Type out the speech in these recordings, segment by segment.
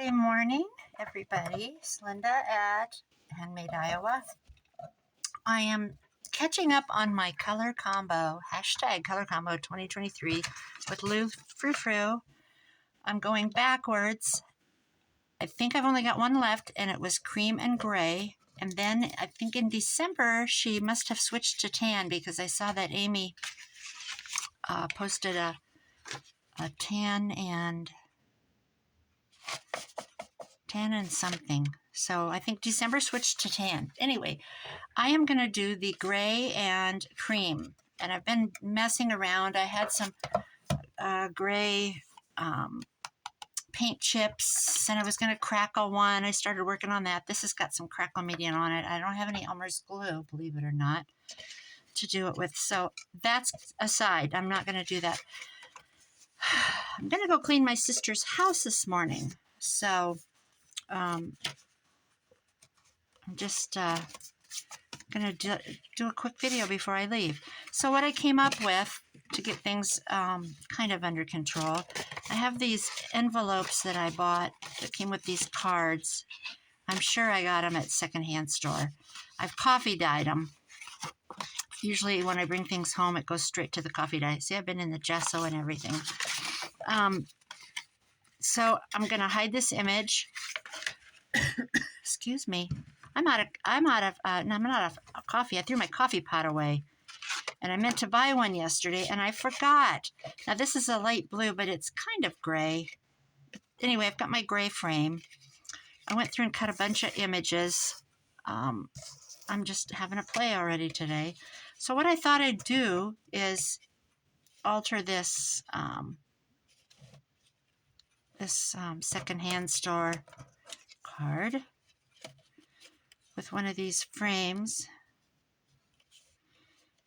Saturday morning, everybody. It's Linda at Handmade, Iowa. I am catching up on my color combo, hashtag color combo 2023 with Lou Frou Frou. I'm going backwards. I think I've only got one left, and it was cream and gray. And then I think in December, she must have switched to tan because I saw that Amy posted a tan and something. So I think December switched to tan. Anyway, I am going to do the gray and cream. And I've been messing around. I had some gray paint chips, and I was going to crackle one. I started working on that. This has got some crackle medium on it. I don't have any Elmer's glue, believe it or not, to do it with. So that's aside. I'm not going to do that. I'm going to go clean my sister's house this morning. So I'm just going to do a quick video before I leave. So what I came up with to get things kind of under control, I have these envelopes that I bought that came with these cards. I'm sure I got them at secondhand store. I've coffee dyed them. Usually when I bring things home, it goes straight to the coffee dye. See, I've been in the gesso and everything. So I'm going to hide this image. Excuse me. I'm out of coffee. I threw my coffee pot away. And I meant to buy one yesterday, and I forgot. Now, this is a light blue, but it's kind of gray. Anyway, I've got my gray frame. I went through and cut a bunch of images. I'm just having a play already today. So what I thought I'd do is alter this secondhand store card with one of these frames.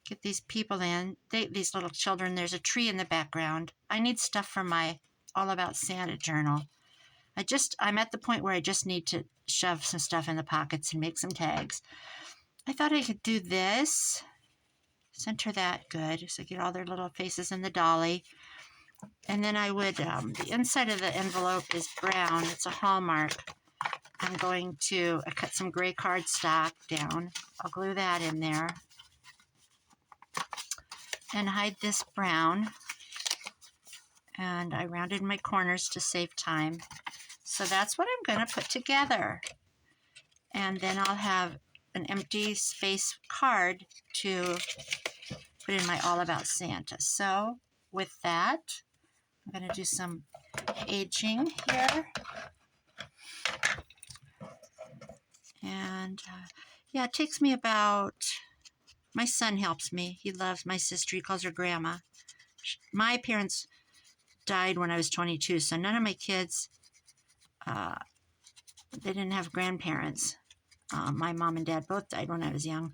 Get these people in, these little children. There's a tree in the background. I need stuff for my All About Santa journal. I'm at the point where I just need to shove some stuff in the pockets and make some tags. I thought I could do this. Center that good, so get all their little faces in the dolly. And then I would, the inside of the envelope is brown. It's a Hallmark. I'm going to cut some gray cardstock down. I'll glue that in there. And hide this brown. And I rounded my corners to save time. So that's what I'm going to put together. And then I'll have an empty space card to put in my All About Santa. So with that, I'm going to do some aging here. And yeah, it takes me about... My son helps me. He loves my sister. He calls her Grandma. My parents died when I was 22, so none of my kids, they didn't have grandparents. My mom and dad both died when I was young.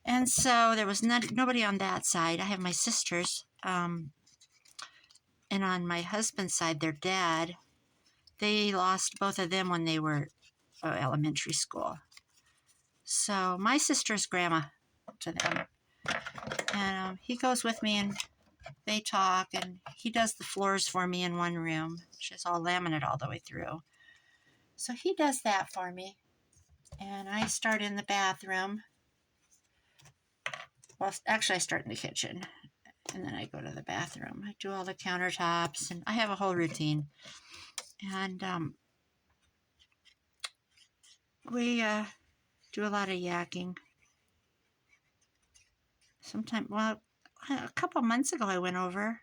And so there was nobody on that side. I have my sisters. And on my husband's side, their dad, they lost both of them when they were elementary school. So my sister's Grandma to them, and he goes with me and they talk, and he does the floors for me in one room. She's all laminate all the way through, so he does that for me, and I start in the bathroom. Well, actually I start in the kitchen and then I go to the bathroom. I do all the countertops, and I have a whole routine, and we do a lot of yakking. A couple months ago I went over,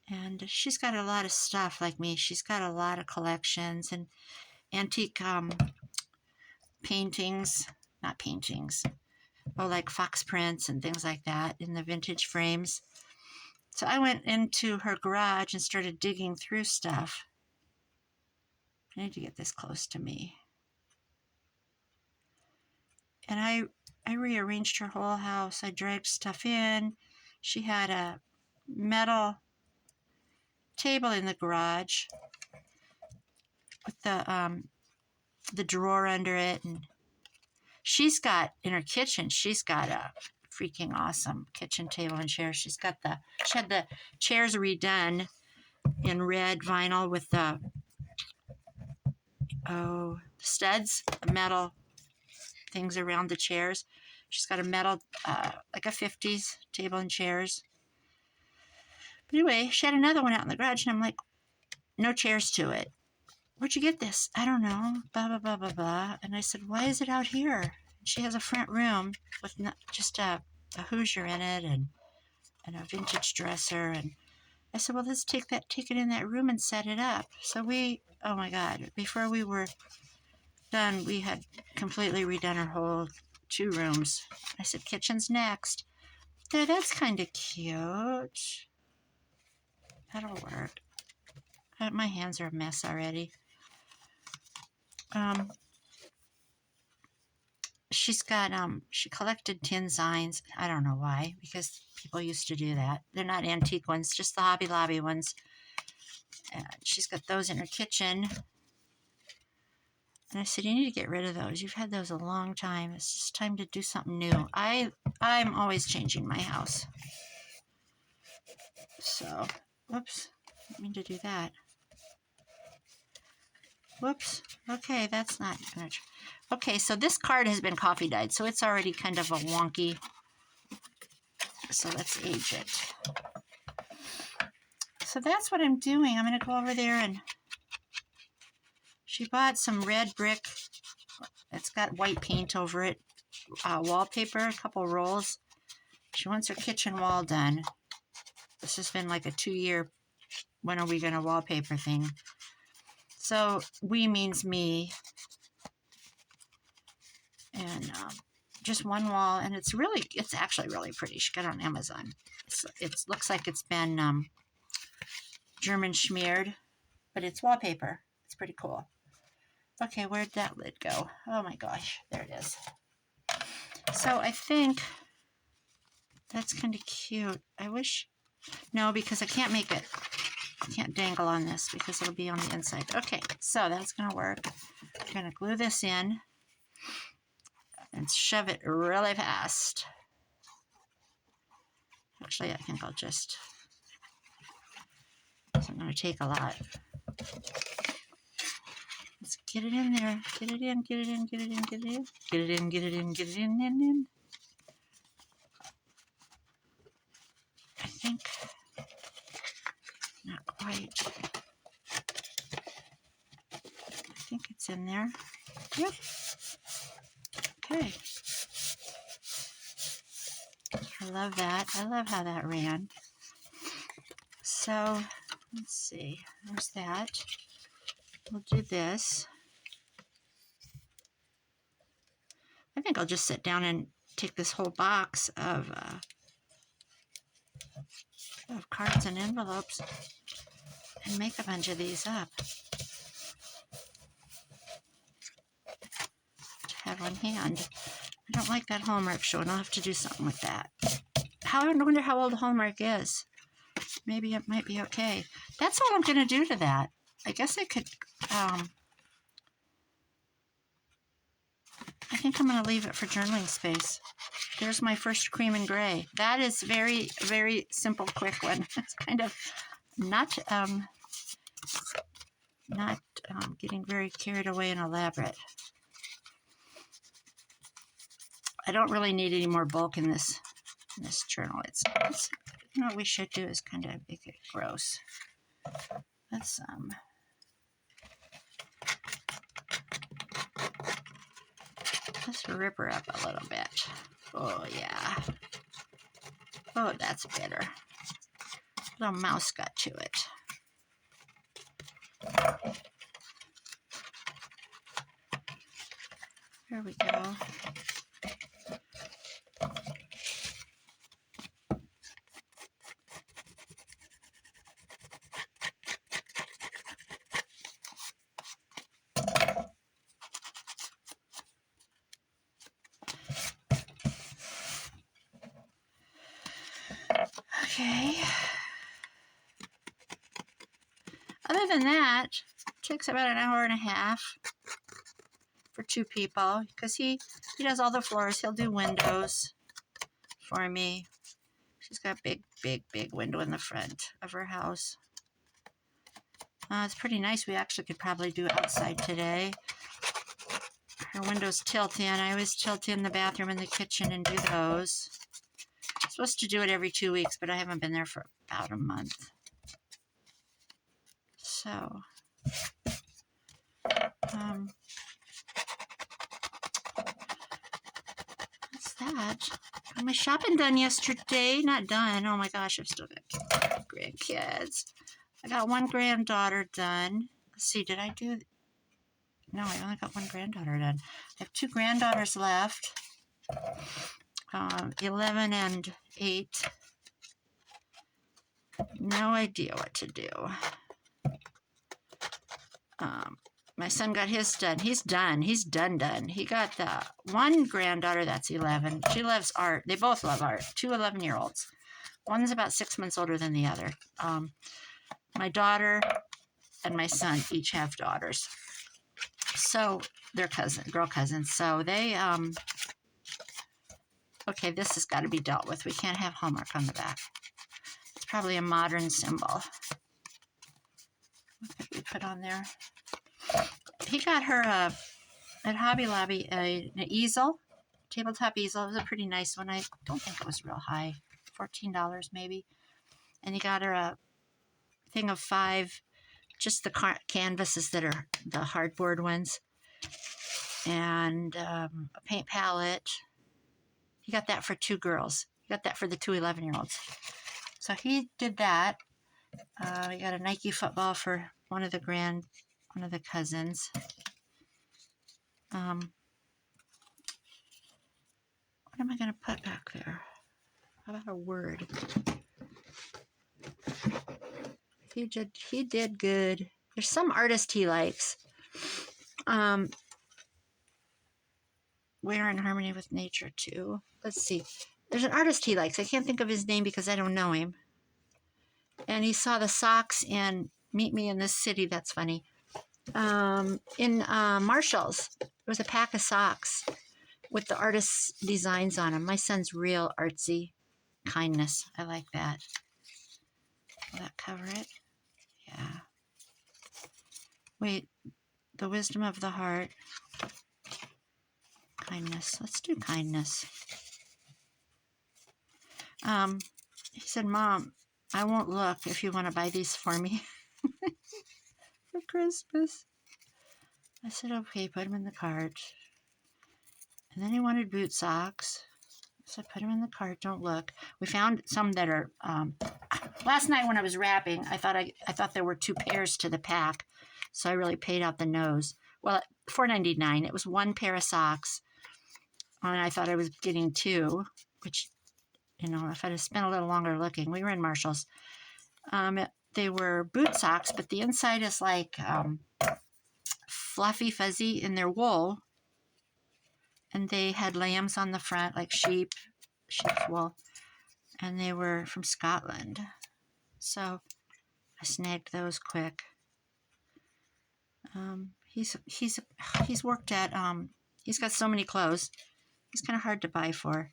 and she's got a lot of stuff like me. She's got a lot of collections and antique like fox prints and things like that in the vintage frames. So I went into her garage and started digging through stuff. I need to get this close to me. And I rearranged her whole house. I dragged stuff in. She had a metal table in the garage with the drawer under it, and she's got in her kitchen. She's got a freaking awesome kitchen table and chair. She had the chairs redone in red vinyl with the studs, the metal things around the chairs. She's got a metal, like a 50s table and chairs. But anyway, she had another one out in the garage, and I'm like, no chairs to it. Where'd you get this? I don't know. Blah, blah, blah, blah, blah. And I said, why is it out here? She has a front room with just a Hoosier in it and a vintage dresser. And I said, well, let's take it in that room and set it up. So oh my God, before we were done, we had completely redone our whole 2 rooms. I said, kitchen's next. There, that's kind of cute. That'll work. My hands are a mess already. She's got, she collected tin signs. I don't know why, because people used to do that. They're not antique ones, just the Hobby Lobby ones. She's got those in her kitchen. And I said, you need to get rid of those. You've had those a long time. It's just time to do something new. I'm always changing my house. So, whoops. Didn't mean to do that. Whoops. Okay, that's not going to... Okay, so this card has been coffee dyed, so it's already kind of a wonky. So let's age it. So that's what I'm doing. I'm going to go over there, and she bought some red brick. It's got white paint over it. Wallpaper, a couple rolls. She wants her kitchen wall done. This has been like a 2-year, when are we going to wallpaper thing. So we means me. And just one wall, and it's actually really pretty. She got it on Amazon. It looks like it's been German schmeared, but it's wallpaper. It's pretty cool. Okay, where'd that lid go? Oh my gosh, there it is. So I think that's kind of cute. I wish, no, because I can't make it. I can't dangle on this because it'll be on the inside. Okay, so that's going to work. I'm going to glue this in and shove it really fast. Actually, I think I'll just, it's not going to take a lot. Let's get it in there. Get it in, get it in, get it in, get it in. Get it in, get it in, get it in. I think, not quite. I think it's in there. Yep. Okay. I love that. I love how that ran. So, let's see. There's that. We'll do this. I think I'll just sit down and take this whole box of cards and envelopes and make a bunch of these up. To have on hand. I don't like that Hallmark show, and I'll have to do something with that. I wonder how old Hallmark is. Maybe it might be okay. That's all I'm going to do to that. I guess I could, I think I'm going to leave it for journaling space. There's my first cream and gray. That is very, very simple, quick one. It's kind of not getting very carried away and elaborate. I don't really need any more bulk in this journal. It's you know what we should do is kind of make it gross. Let's rip her up a little bit. Oh yeah. Oh, that's better. A little mouse got to it. There we go. Okay. Other than that, it takes about an hour and a half for 2 people because he does all the floors. He'll do windows for me. She's got a big, big, big window in the front of her house. It's pretty nice. We actually could probably do outside today. Her windows tilt in. I always tilt in the bathroom and the kitchen and do those. I'm supposed to do it every 2 weeks, but I haven't been there for about a month. So, what's that? Got my shopping done yesterday. Not done. Oh my gosh, I've still got grandkids. I got one granddaughter done. Let's see, did I do... No, I only got one granddaughter done. I have 2 granddaughters left. 11 and 8. No idea what to do. My son got his done. He's done. He's done. He got the one granddaughter that's 11. She loves art. They both love art. 2 11-year-olds. One's about 6 months older than the other. My daughter and my son each have daughters. So they're girl cousins. So they, okay, this has got to be dealt with. We can't have Hallmark on the back. It's probably a modern symbol. What could we put on there? He got her at Hobby Lobby an easel, tabletop easel. It was a pretty nice one. I don't think it was real high, $14 maybe. And he got her a thing of 5, just the canvases that are the hardboard ones, and a paint palette. He got that for 2 girls. He got that for the 2 11-year-olds. So he did that. We got a Nike football for one of the cousins. What am I going to put back there? How about a word? He did good. There's some artist he likes. We're in harmony with nature too. Let's see. There's an artist he likes. I can't think of his name because I don't know him. And he saw the socks in Meet Me in This City. That's funny. In Marshall's, there was a pack of socks with the artist's designs on them. My son's real artsy. Kindness. I like that. Will that cover it? Yeah. Wait. The wisdom of the heart. Kindness. Let's do kindness. He said, Mom, I won't look if you want to buy these for me for Christmas. I said, okay, put them in the cart. And then he wanted boot socks. I said, put them in the cart, don't look. We found some that are, last night when I was wrapping, I thought there were 2 pairs to the pack. So I really paid out the nose. Well, $4.99. It was 1 pair of socks. And I thought I was getting 2, which, you know, if I'd have spent a little longer looking, we were in Marshall's. They were boot socks, but the inside is like fluffy, fuzzy in their wool. And they had lambs on the front, like sheep's wool. And they were from Scotland. So I snagged those quick. He's worked at, he's got so many clothes. He's kind of hard to buy for.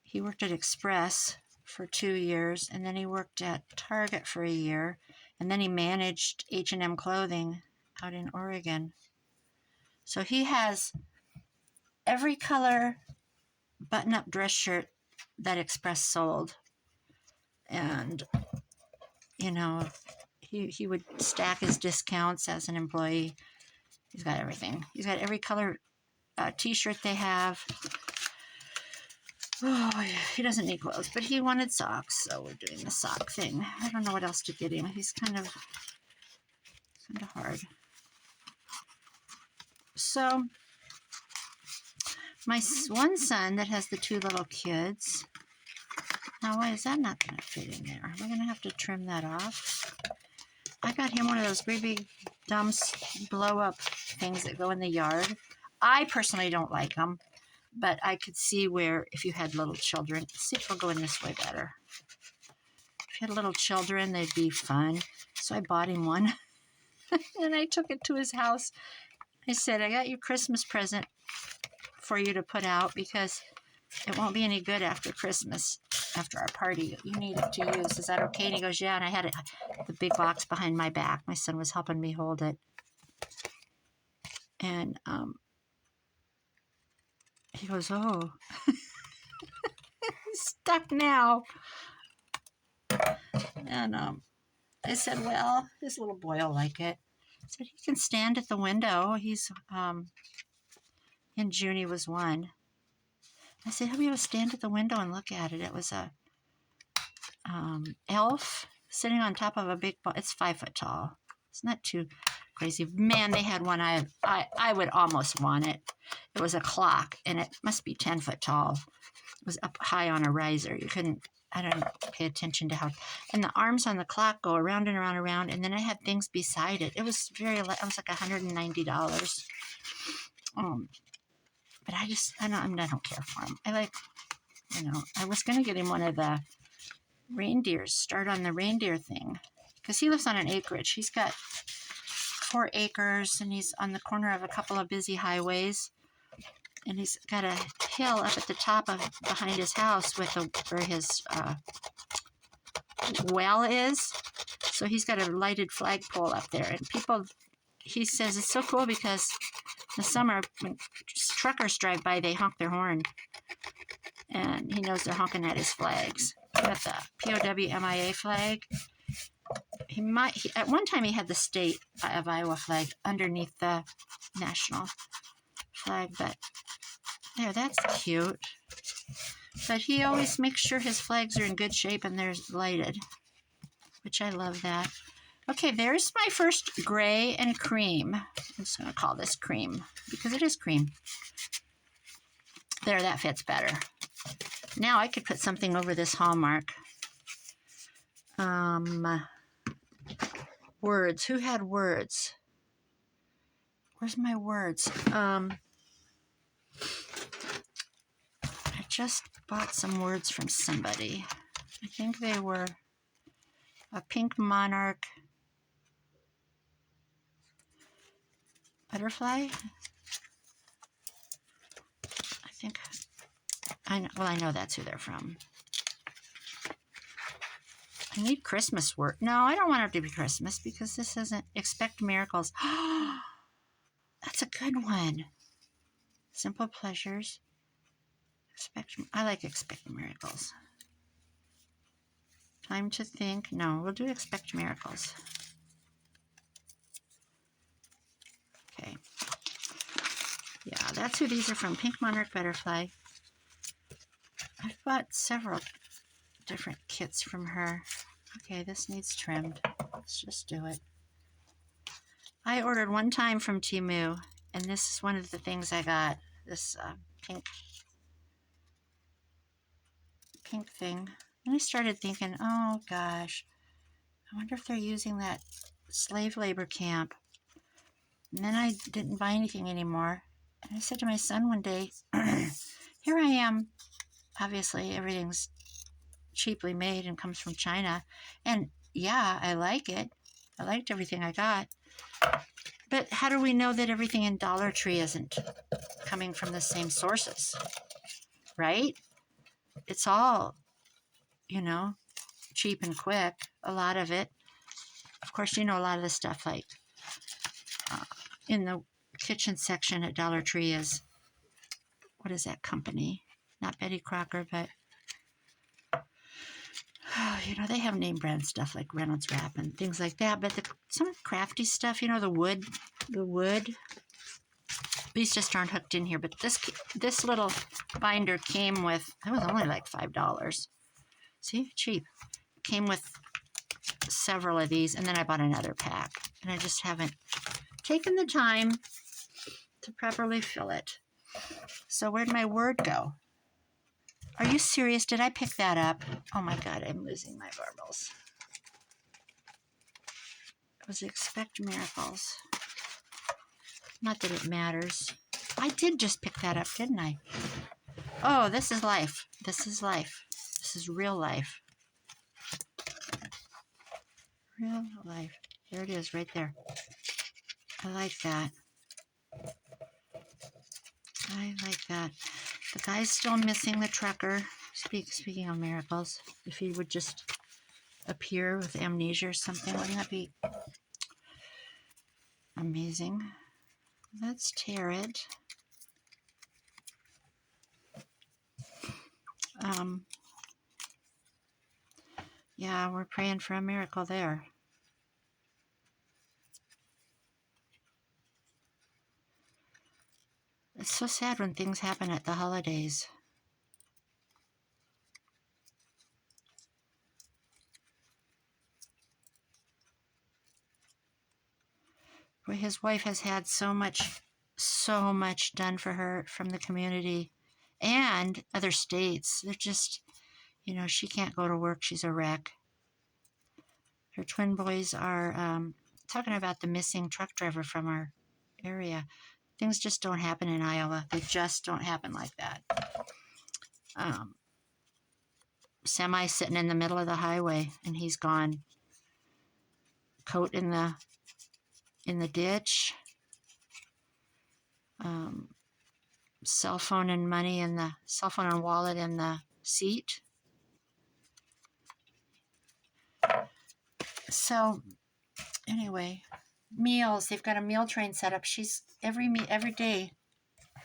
He worked at Express for 2 years, and then he worked at Target for a year, and then he managed H&M clothing out in Oregon. So he has every color button-up dress shirt that Express sold. And, you know, he would stack his discounts as an employee. He's got everything. He's got every color t-shirt they have. Oh, yeah. He doesn't need clothes, but he wanted socks, so we're doing the sock thing. I don't know what else to get him. He's kind of hard. So my one son that has the 2 little kids. Now, why is that not going to fit in there? We're going to have to trim that off. I got him one of those great big dumb blow-up things that go in the yard. I personally don't like them, but I could see where if you had little children, let's see if it'll go in this way better. If you had little children, they'd be fun. So I bought him one, and I took it to his house. I said, I got your Christmas present for you to put out because it won't be any good after Christmas, after our party. You need it to use. Is that okay? And he goes, yeah. And I had it, the big box behind my back. My son was helping me hold it. And he goes, oh, he's stuck now. And I said, well, this little boy will like it. I said, he can stand at the window. He's, in June, he was 1. I said, he'll be able to stand at the window and look at it. It was a elf sitting on top of a big ball. It's 5 foot tall. It's not too crazy. Man, they had one I would almost want it. It was a clock, and it must be 10 foot tall. It was up high on a riser. You couldn't, I don't pay attention to how, and the arms on the clock go around and around and around, and then I had things beside it. It was it was like $190. But I don't care for him. I like, I was going to get him one of the reindeers, start on the reindeer thing, because he lives on an acreage. He's got 4 acres, and he's on the corner of a couple of busy highways, and he's got a hill up at the top of behind his house with where his well is. So he's got a lighted flagpole up there, and he says it's so cool because in the summer when truckers drive by, they honk their horn, and he knows they're honking at his flags. He got the POW-MIA flag. At one time he had the state of Iowa flag underneath the national flag, but there, that's cute. But he always makes sure his flags are in good shape and they're lighted, which I love that. Okay, there's my first gray and cream. I'm just going to call this cream because it is cream. There, that fits better. Now I could put something over this Hallmark. Words. Who had words? Where's my words? I just bought some words from somebody. I think they were a pink monarch butterfly. I know that's who they're from. I need Christmas word. No, I don't want it to be Christmas because this isn't Expect Miracles. That's a good one. Simple Pleasures. I like Expect Miracles. Time to Think. No, we'll do Expect Miracles. Okay. Yeah, that's who these are from. Pink Monarch Butterfly. I've bought several different kits from her. Okay, this needs trimmed. Let's just do it. I ordered one time from Temu, and this is one of the things I got. This pink thing. And I started thinking, oh gosh, I wonder if they're using that slave labor camp. And then I didn't buy anything anymore. And I said to my son one day, here I am. Obviously, everything's cheaply made and comes from China. And yeah, I like it. I liked everything I got. But how do we know that everything in Dollar Tree isn't coming from the same sources? Right? It's all, cheap and quick. A lot of it. Of course, a lot of the stuff like in the kitchen section at Dollar Tree is, what is that company? Not Betty Crocker, but they have name brand stuff like Reynolds Wrap and things like that. But some of the crafty stuff, the wood, these just aren't hooked in here. But this little binder came with, it was only like $5. See, cheap. Came with several of these, and then I bought another pack. And I just haven't taken the time to properly fill it. So where'd my word go? Are you serious? Did I pick that up? Oh my God, I'm losing my marbles. It was Expect Miracles. Not that it matters. I did just pick that up, didn't I? Oh, this is life. This is life. This is real life. Real life. There it is, right there. I like that. I like that. The guy's still missing, the trucker. Speaking of miracles, if he would just appear with amnesia or something, wouldn't that be amazing? Let's tear it. Yeah, we're praying for a miracle there. It's so sad when things happen at the holidays. Boy, his wife has had so much done for her from the community and other states. They're just, she can't go to work. She's a wreck. Her twin boys are talking about the missing truck driver from our area. Things just don't happen in Iowa. They just don't happen like that. Semi sitting in the middle of the highway and he's gone. Coat in the ditch. Cell phone and wallet in the seat. So anyway, meals. They've got a meal train set up. She's every day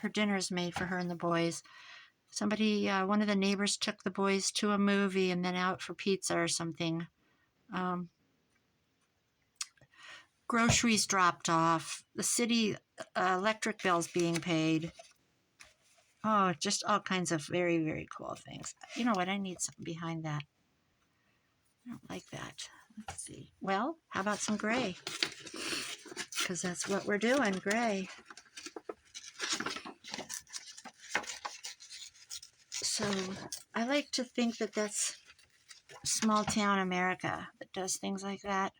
her dinner's made for her and the boys. Somebody, one of the neighbors took the boys to a movie and then out for pizza or something. Groceries dropped off. The city electric bills being paid. Oh, just all kinds of very, very cool things. You know what? I need something behind that. I don't like that. Let's see. Well, how about some gray? Because that's what we're doing, gray. So I like to think that that's small town America that does things like that.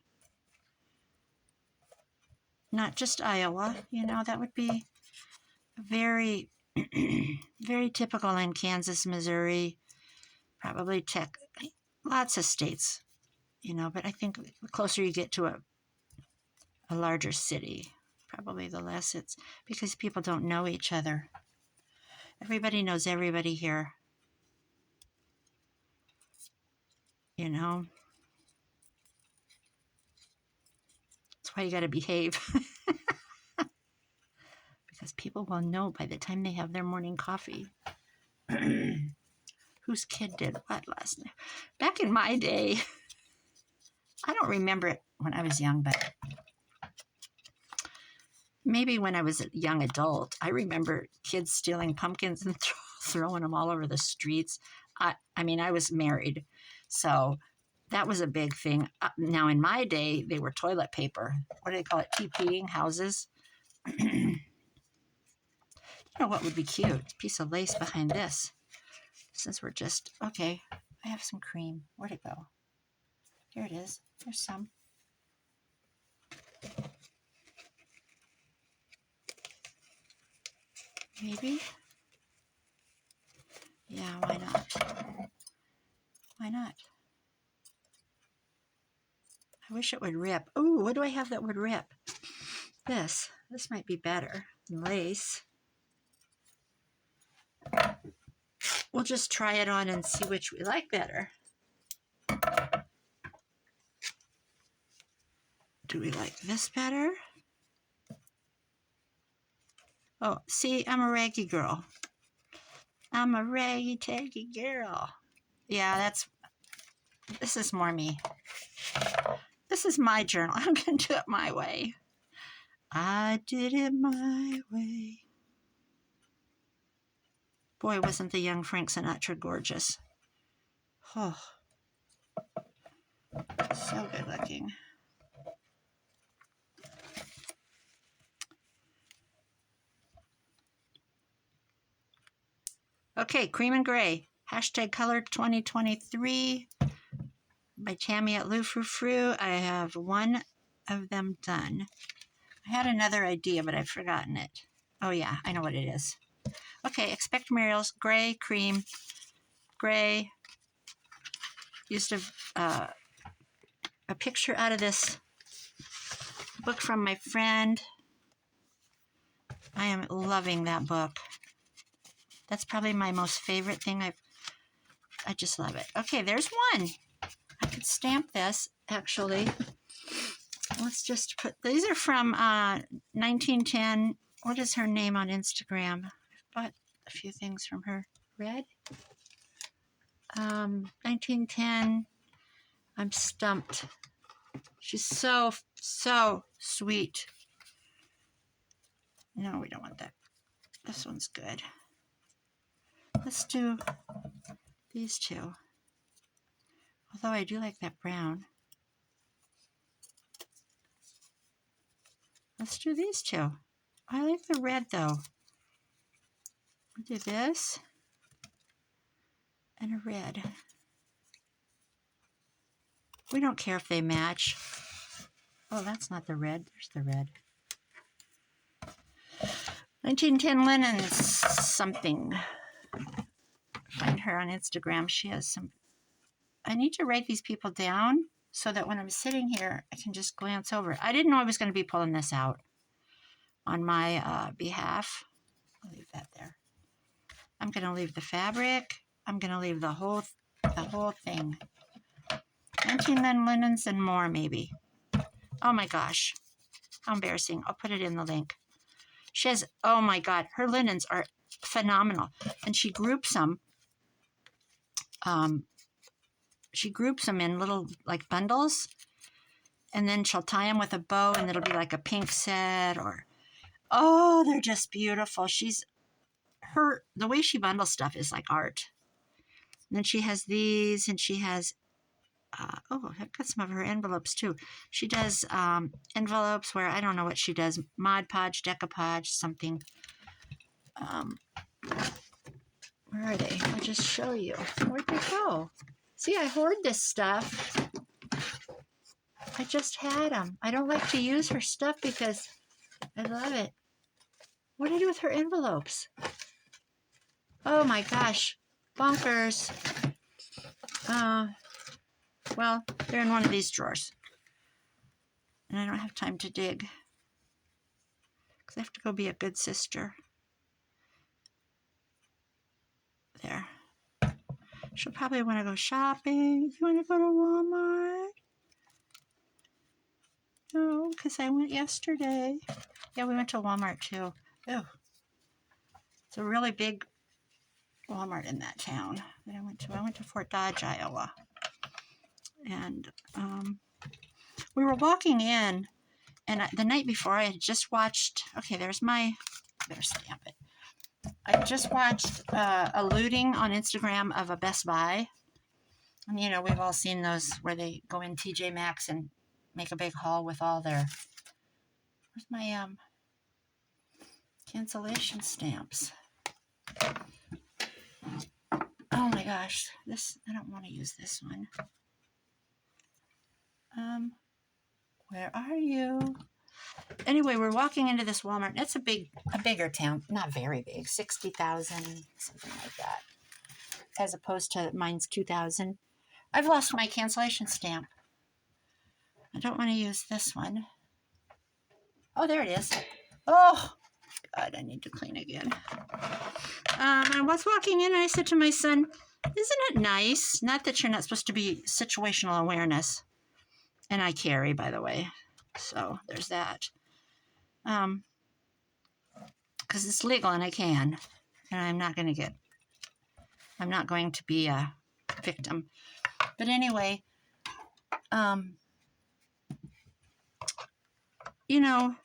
Not just Iowa. That would be very, very typical in Kansas, Missouri, probably lots of states, but I think the closer you get to a larger city, probably the less it's, because people don't know each other. Everybody knows everybody here. That's why you got to behave. Because people will know by the time they have their morning coffee. Whose kid did what last night? Back in my day, I don't remember it when I was young, but maybe when I was a young adult, I remember kids stealing pumpkins and throwing them all over the streets. I was married, so that was a big thing. Now, in my day, they were toilet paper. What do they call it? TPing houses. What would be cute? A piece of lace behind this. Since we're just, okay, I have some cream. Where'd it go? Here it is. There's some. Maybe? Yeah, why not? Why not? I wish it would rip. Oh, what do I have that would rip? This. This might be better than lace. We'll just try it on and see which we like better. Do we like this better? Oh, see, I'm a raggy girl. I'm a raggy, taggy girl. Yeah, this is more me. This is my journal. I'm going to do it my way. I did it my way. Boy, wasn't the young Frank Sinatra gorgeous. Oh, so good looking. Okay, Cream and Gray. #color 2023 by Tammy at Lou Frou Frou. I have one of them done. I had another idea, but I've forgotten it. Oh yeah, I know what it is. Okay, Expect Miracles, gray, cream, gray. Used a picture out of this book from my friend. I am loving that book. That's probably my most favorite thing. I just love it. Okay, there's one. I could stamp this, actually. Let's just put, these are from 1910. What is her name on Instagram? I bought a few things from her. Red? 1910. I'm stumped. She's so sweet. No, we don't want that. This one's good. Let's do these two. Although I do like that brown. Let's do these two. I like the red though. I'll do this and a red. We don't care if they match. Oh, that's not the red. There's the red. 1910 linen something. Find her on Instagram. She has some. I need to write these people down so that when I'm sitting here, I can just glance over it. I didn't know I was going to be pulling this out on my behalf. I'll leave that there. I'm going to leave the fabric. I'm going to leave the whole thing. 1910 linens and more, maybe. Oh my gosh. How embarrassing. I'll put it in the link. She has, oh my God, her linens are phenomenal. And she groups them. She groups them in little like bundles. And then she'll tie them with a bow and it'll be like a pink set or, oh, they're just beautiful. The way she bundles stuff is like art. And then she has these and she has, I've got some of her envelopes too. She does envelopes where I don't know what she does. Mod Podge, Decoupage, something. Where are they? I'll just show you. Where'd they go? See, I hoard this stuff. I just had them. I don't like to use her stuff because I love it. What did I do with her envelopes? Oh my gosh. Bonkers. Well, they're in one of these drawers. And I don't have time to dig. Because I have to go be a good sister. There. She'll probably want to go shopping. You want to go to Walmart? No, because I went yesterday. Yeah, we went to Walmart too. Oh, it's a really big Walmart in that town that I went to. I went to Fort Dodge, Iowa. And we were walking in, and the night before I had just watched, okay, better stamp it. I just watched a looting on Instagram of a Best Buy. And, you know, we've all seen those where they go in TJ Maxx and make a big haul with all their, where's my cancellation stamps? Oh my gosh, I don't want to use this one. Where are you? Anyway, we're walking into this Walmart. It's a bigger town, not very big, 60,000, something like that, as opposed to mine's 2,000. I've lost my cancellation stamp. I don't want to use this one. Oh, there it is. Oh, God, I need to clean again. I was walking in and I said to my son, isn't it nice? Not that you're not supposed to be situational awareness. And I carry, by the way. So there's that. Because it's legal and I can. And I'm not going to be a victim. But anyway, you know,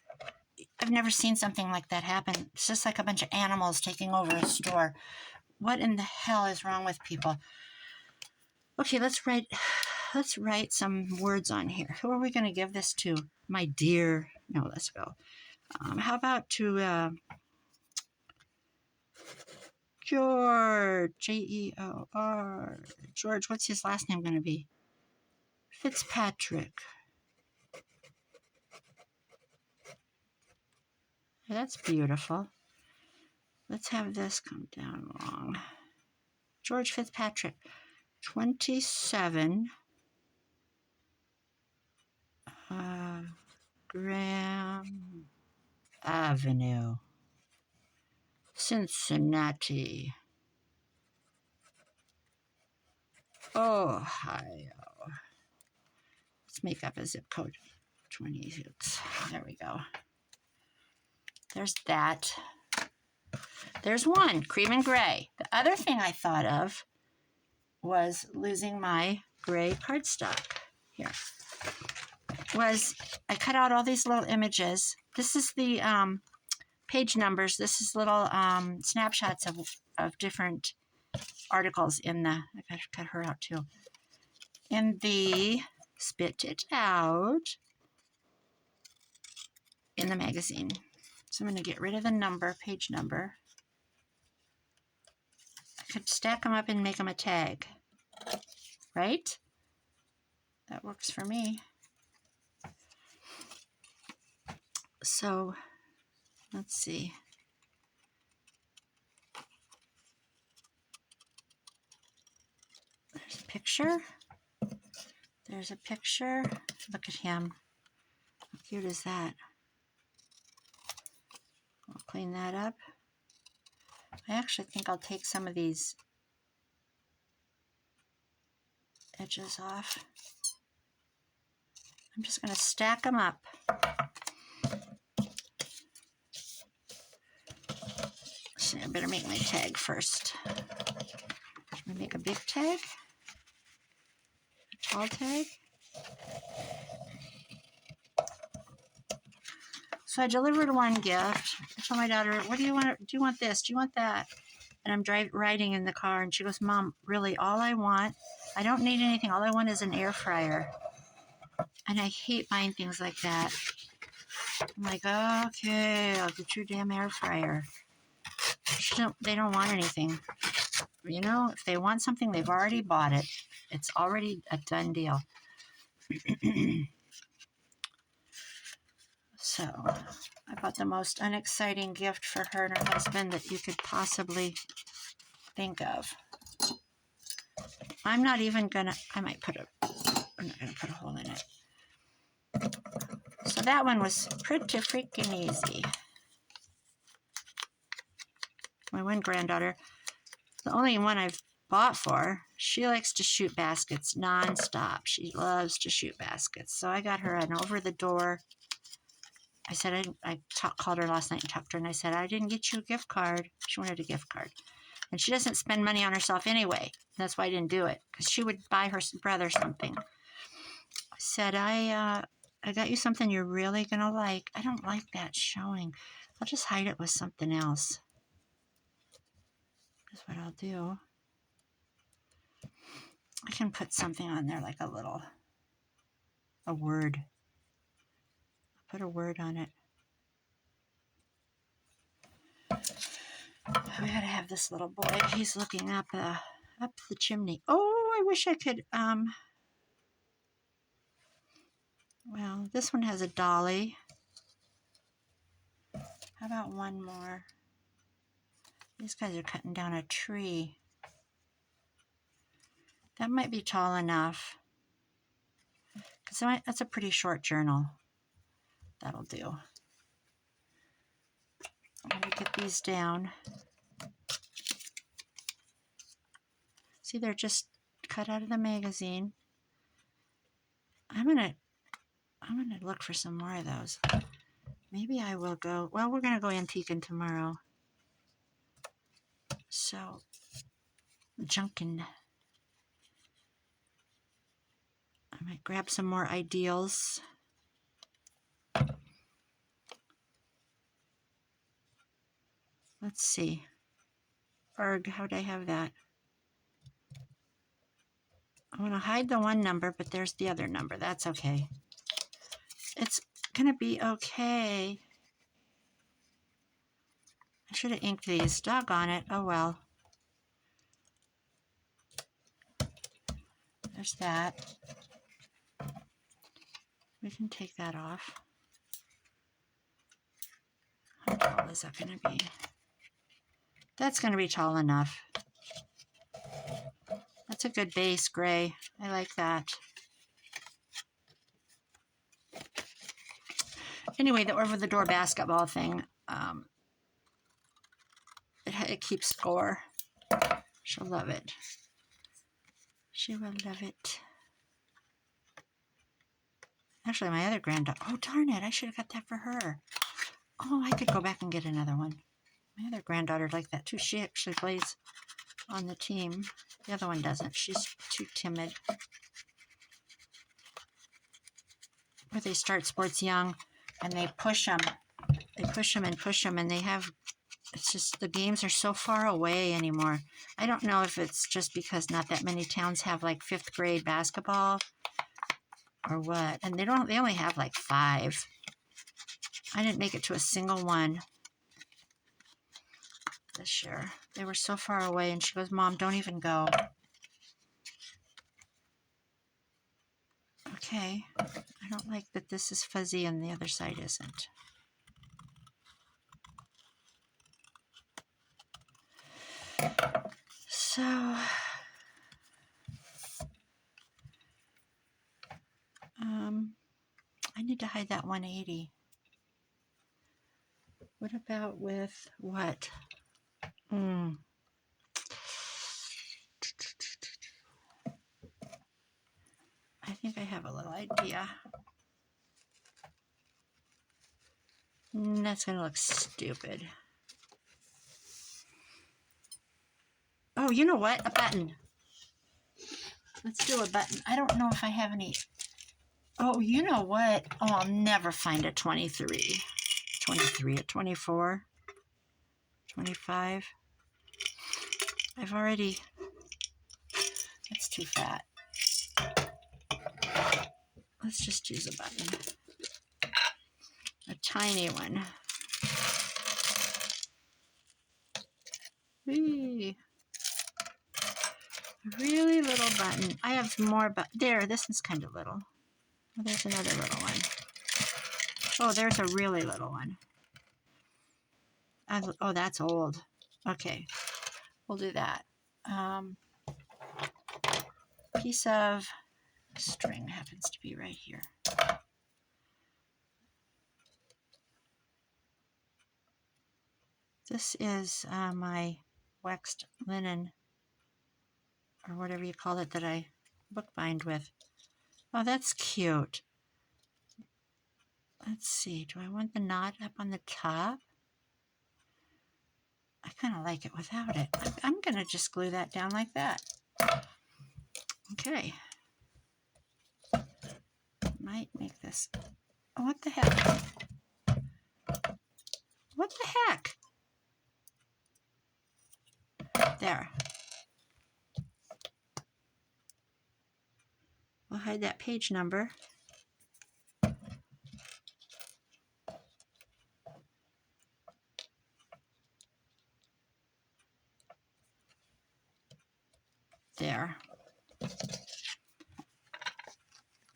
I've never seen something like that happen. It's just like a bunch of animals taking over a store. What in the hell is wrong with people? Okay, let's write some words on here. Who are we going to give this to? My dear. No, let's go. How about to George, Geor. George, what's his last name going to be? Fitzpatrick. That's beautiful. Let's have this come down long. George Fitzpatrick, 27 Graham Avenue. Cincinnati, Ohio. Let's make up a zip code. 26. There we go. There's that. There's one, cream and gray. The other thing I thought of was losing my gray cardstock. Here. I cut out all these little images. This is the page numbers. This is little snapshots of different articles in the, I gotta cut her out too, in the Spit It Out in the magazine. So I'm going to get rid of the number, page number. I could stack them up and make them a tag, right? That works for me. So let's see. There's a picture. There's a picture. Look at him. How cute is that? I'll clean that up. I actually think I'll take some of these edges off. I'm just going to stack them up. So I better make my tag first. I'm going to make a big tag, a tall tag. So I delivered one gift. I told my daughter, what do you want? Do you want this? Do you want that? And I'm riding in the car, and she goes, Mom, really, all I want, I don't need anything. All I want is an air fryer. And I hate buying things like that. I'm like, okay, I'll get you a damn air fryer. They don't want anything. You know, if they want something, they've already bought it. It's already a done deal. So I bought the most unexciting gift for her and her husband that you could possibly think of. I'm not even gonna, I'm not gonna put a hole in it. So that one was pretty freaking easy. My one granddaughter, the only one I've bought for, she likes to shoot baskets nonstop. She loves to shoot baskets. So I got her an over-the-door. I said, called her last night and talked to her, and I said, I didn't get you a gift card. She wanted a gift card. And she doesn't spend money on herself anyway. That's why I didn't do it, because she would buy her brother something. I said, I got you something you're really going to like. I don't like that showing. I'll just hide it with something else. That's what I'll do. I can put something on there, like a word. I'll put a word on it. We gotta have this little boy. He's looking up the chimney. Oh, I wish I could, well, this one has a dolly. How about one more? These guys are cutting down a tree. That might be tall enough. Because that's a pretty short journal. That'll do. I'm going to get these down. See, they're just cut out of the magazine. I'm gonna look for some more of those. Maybe I will go, well, we're going to go antiquing tomorrow. So, junkin'. I might grab some more ideals. Let's see. Erg, how'd I have that? I want to hide the one number, but there's the other number. That's okay. It's going to be okay. I should have inked these. Doggone it. Oh, well. There's that. We can take that off. How tall is that going to be? That's going to be tall enough. That's a good base gray. I like that. Anyway, the over-the-door basketball thing. it keeps score. She'll love it. She will love it. Actually, my other granddaughter. Oh, darn it. I should have got that for her. Oh, I could go back and get another one. My other granddaughter liked that too. She actually plays on the team. The other one doesn't. She's too timid. Or they start sports young and they push them. They push them and push them, and they have, it's just the games are so far away anymore. I don't know if it's just because not that many towns have like 5th grade basketball or what. And they only have like 5. I didn't make it to a single one this year. They were so far away, and she goes, Mom, don't even go. Okay. I don't like that this is fuzzy and the other side isn't. So, I need to hide that 180. What about with what? I think I have a little idea. That's going to look stupid. Oh, you know what? A button. Let's do a button. I don't know if I have any. Oh, you know what? Oh, I'll never find a 23. 23, a 24, 25. I've already, that's too fat. Let's just use a button. A tiny one. Whee. A really little button. I have more, but there, this is kind of little. Oh, there's another little one. Oh, there's a really little one. Oh, that's old. Okay, we'll do that. Piece of string happens to be right here. This is my waxed linen, or whatever you call it, that I bookbind with. Oh, that's cute. Let's see, do I want the knot up on the top? I kind of like it without it. I'm going to just glue that down like that. Okay. Might make this. Oh, what the heck? What the heck? There. We'll hide that page number. There.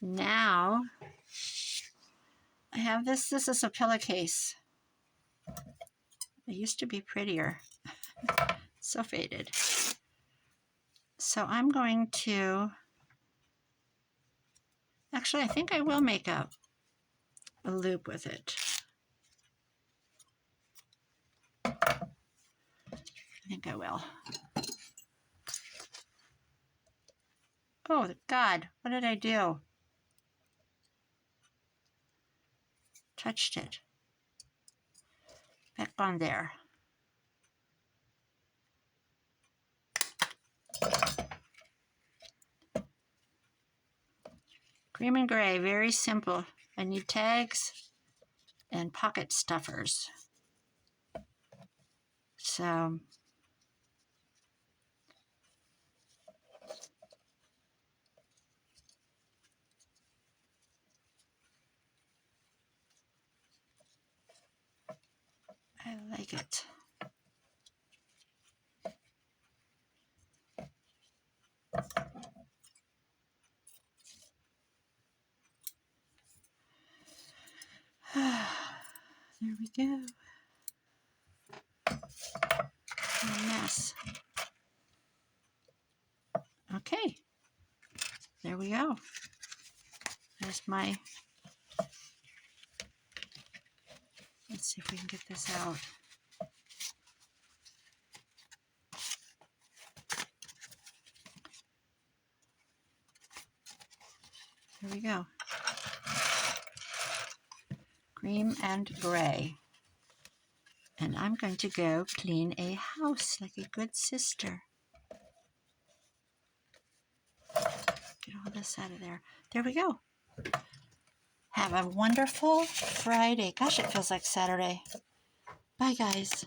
Now, I have this. This is a pillowcase. It used to be prettier. So faded. So I'm going to, actually, I think I will make a loop with it. I think I will. Oh, God, what did I do? Touched it. Back on there. Cream and gray, very simple. I need tags and pocket stuffers. So, I like it. There we go. A mess. Okay. There we go. There's my, let's see if we can get this out. Here we go. Cream and gray. And I'm going to go clean a house like a good sister. Get all this out of there. There we go. Have a wonderful Friday. Gosh, it feels like Saturday. Bye, guys.